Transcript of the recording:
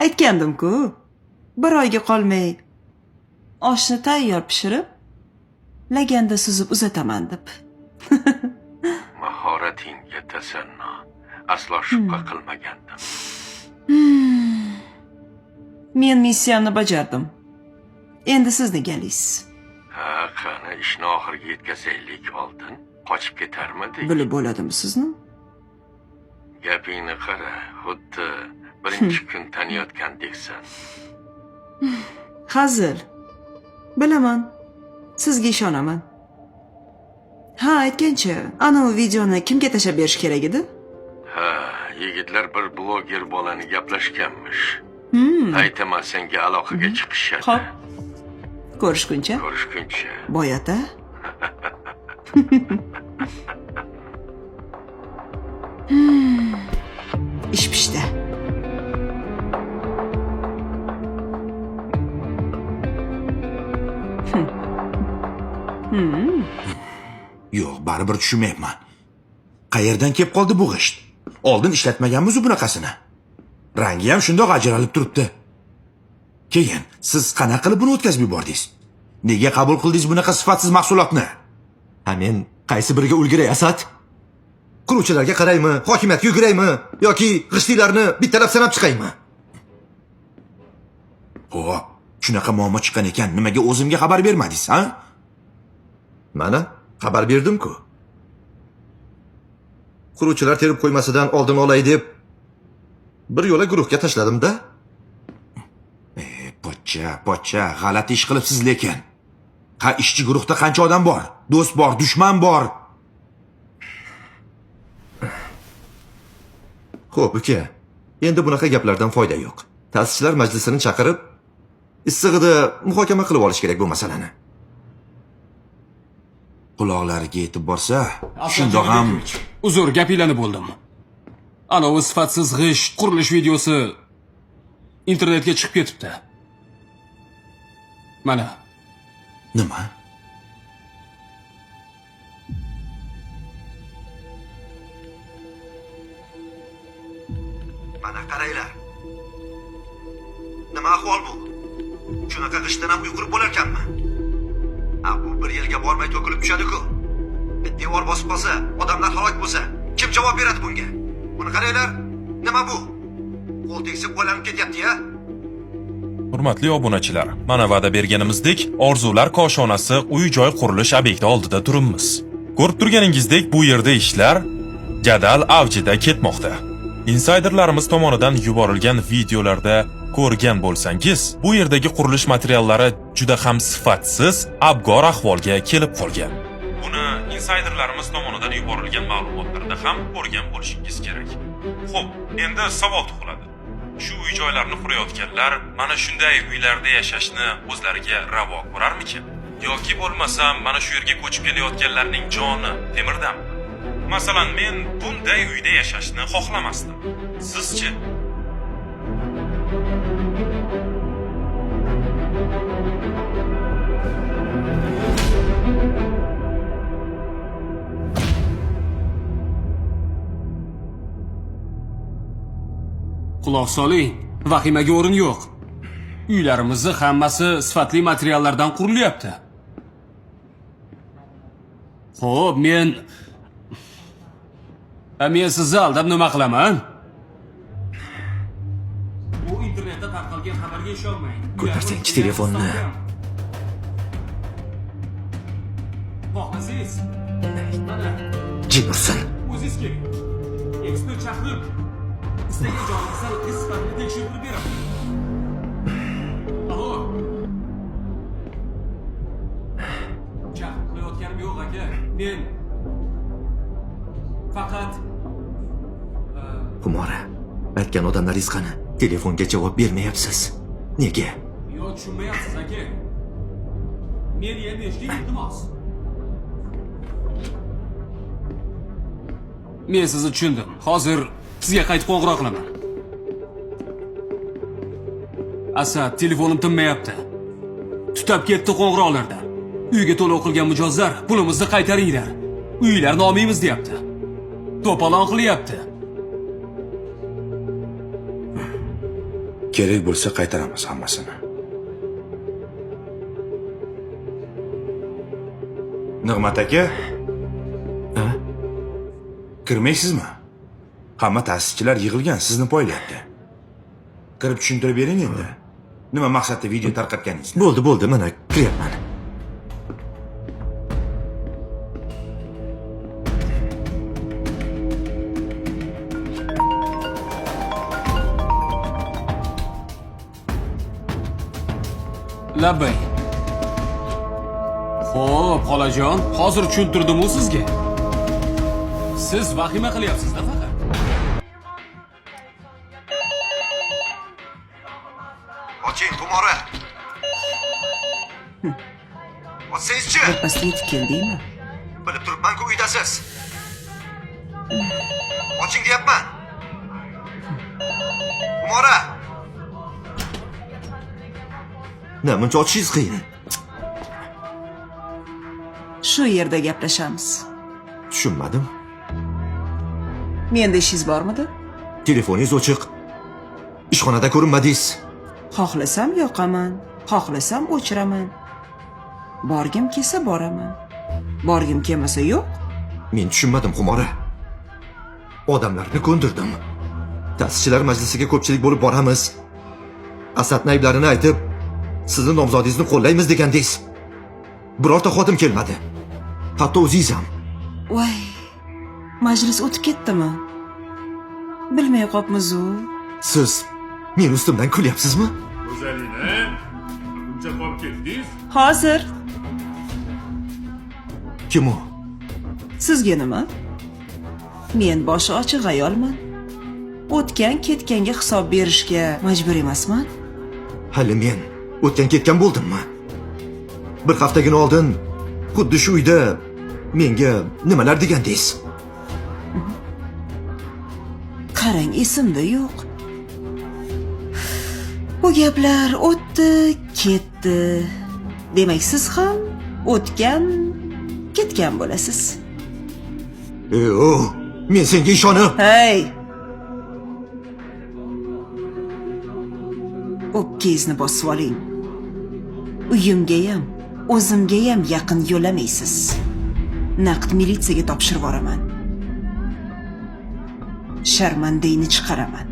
Aytgandim-ku, bir oyga qolmay oshni tayyor pishirib, laganda suzib uzataman deb. Mahoratingga tasanno. Aslo shubha qilmagandim. Men missiyamni bajardim. Endi sizni galingiz. Ha, qani ishni oxiriga yetkazaylik oldin. Qochib ketarmidik? Bilib bo'ladimi sizni? Gapingni qara, xuddi birinchi kun taniyotgandeksan. Hazil. Bilaman. Sizga ishonaman. Ha, aytgancha, ana u videoni kimga tashlab berish kerak edi? Ha, yigitlar bir bloger bolani gaplashganmish. Aytaman senga aloqaga chiqishadi. Xo'p. Ko'rishguncha. Ko'rishguncha. Boyata. İş pişti. Yo'q, baribir tushunmayapman. Qayerdan kelib qoldi bu g'isht? Oldin ishlatmaganmiz bunaqasini. Rangi ham shundoq ajralib turibdi. Keyin siz qanaqa qilib buni o'tkazib yubordingiz? Nega qabul qildingiz bunaqa sifatsiz mahsulotni? Ha, men qaysi biriga ulguray, Asad? Quruvchilarga qaraymi, hokimiyatga yuguraymi yoki g'ishtlarni bittalab sanab chiqaymi? Xo'p, shunaqa muammo chiqqan ekan, nimaga o'zimga xabar bermadingiz, ha? Mana, xabar berdim-ku. Quruvchilar terib qo'ymasidan oldin olay deb bir yo'la guruhga tashladim-da. Pochcha, g'alati ish qilibsiz lekin. Ha, ishchi guruhda qancha odam bor? Do'st bor, dushman bor. Xo'p, uka. Endi bunaqa gaplardan foyda yo'q. Ta'sischilar majlisini chaqirib, issig'ida muhokama qilib olish kerak bu masalani. Quloqlariga yetib borsa, shundoq ham uzr, gapinglarni bo'ldim. Ana u sifatsiz g'isht qurilish videosi internetga chiqib ketibdi. Mana. Nima? Mana qaranglar. Nima ahvol bu? Shunaqa g'ishtdan ham uyqurib bo'lar ekanmi? Bu bir yilga bormay to'kilib tushadi-ku. Devor bosib qolsa, odamlar halok bo'lsa, kim javob beradi bunga? Buni qaranglar. Nima bu? Qo'l tegsib bo'lanib ketyapti-ya. Hurmatli obunachilar, mana va'da berganimizdek, Orzular koshonasi uy-joy qurilish obyekti oldida turibmiz. Ko'rib turganingizdek, bu yerda ishlar jadal avjida ketmoqda. Insiderlarimiz tomonidan yuborilgan videolarda ko'rgan bo'lsangiz, bu yerdagi qurilish materiallari juda ham sifatsiz, abgor ahvolga kelib qolgan. Buni insiderlarimiz tomonidan yuborilgan ma'lumotlarda ham ko'rgan bo'lishingiz kerak. Xo'p, endi savol tug'iladi. Shu uy-joylarni qurayotganlar mana shunday uylarda yashashni o'zlariga ravo ko'rarmikin? Yoki bo'lmasam, mana shu yerga ko'chib kelayotganlarning joni temirdami? Masalan, men bunday uyda yashashni xohlamasdim. Sizchi? Quloq soling, vahimaga o'rin yo'q. Uylarimizni hammasi sifatli materiallardan qurilyapti. Xo'p, men sizni aldab nima qilaman? Bu internetda tarqalgan xabarga ishonmang. Ko'tarsang-chi telefonni. Xohlasangiz, mana Jin ursin. o'zingiz keling. Ekspert chaqirib, istagan joyingizdan sifatini tekshirib beraman. Alo. Chaqirayotganim yo'q aka. Men faqat Xumora, aytgan odamlaringiz qani? Telefonga javob bermayapsiz. Nega? Yo'q, tushunmayapsiz aka. Men ham eshitdim, iltimos. Men sizni tushundim. Hozir sizga qaytib qo'ng'iroq qilaman. Asad, telefonim tinmayapti. Tutab ketdi qo'ng'iroqlardan. Uyga to'lov qilgan mijozlar pulimizni qaytaringlar. Uylarni olmaymiz deyapti. To'polon qilyapti. Kerak bo'lsa qaytaramiz hammasini. Nig'mat aka, Ha? kirmaysizmi? Hamma ta'sischilar yig'ilgan, sizni poylayapti. Kirib tushuntirib bering endi. Nima maqsadda video tarqatganingizni? Bo'ldi, mana kiryapman. Labbay. Xo'p, xolajon, hozir tushuntirdim-u sizga. Siz vahima qilyapsiz-da faqat. Oching, Xumora. Ochsangizchi? Birpasda yetib keldingmi? Bilib turibman-ku uydasiz. Oching deyapman. Xumora. Namuncha ochishingiz qiyin. Shu yerda gaplashamiz. Tushunmadim. Menda ishingiz bormidi? Telefoningiz o'chiq. Ishxonada ko'rinmadingiz. Xohlasam yoqaman, xohlasam o'chiraman. Borgim kelsa boraman. Borgim kelmasa yo'q. Men tushunmadim, Xumora. Odamlarni ko'ndirdim. Ta'sischilar majlisiga ko'pchilik bo'lib boramiz. Asadning ayblarini aytib, sizni nomzodingizni qo'llaymiz degandingiz. Birorta xodim kelmadi. Hatto o'zingiz ham. Voy, majlis o'tib ketdimi? Bilmay qopmiz-u. Siz men ustimdan kulyapsizmi? O'zalina, buncha qolib ketdingiz? Hozir Kim u? sizga nima? Men boshi ochiq ayolman. O'tgan ketganga hisob berishga majbur emasman. Hali men o'tgan ketgan bo'ldimmi? Bir haftagina oldin xuddi shu uyda menga nimalar degandingiz? Qarang, esimda yo'q. Bu gaplar o'tdi, ketdi. Demak, siz ham o'tgan, ketgan bo'lasiz. Men senga ishonib. Hey! O'pkangizni bosib oling. Uyimga ham, o'zimga ham yaqin yo'lamaysiz. Naqd militsiyaga topshirib yuboraman. Sharmandangni chiqaraman.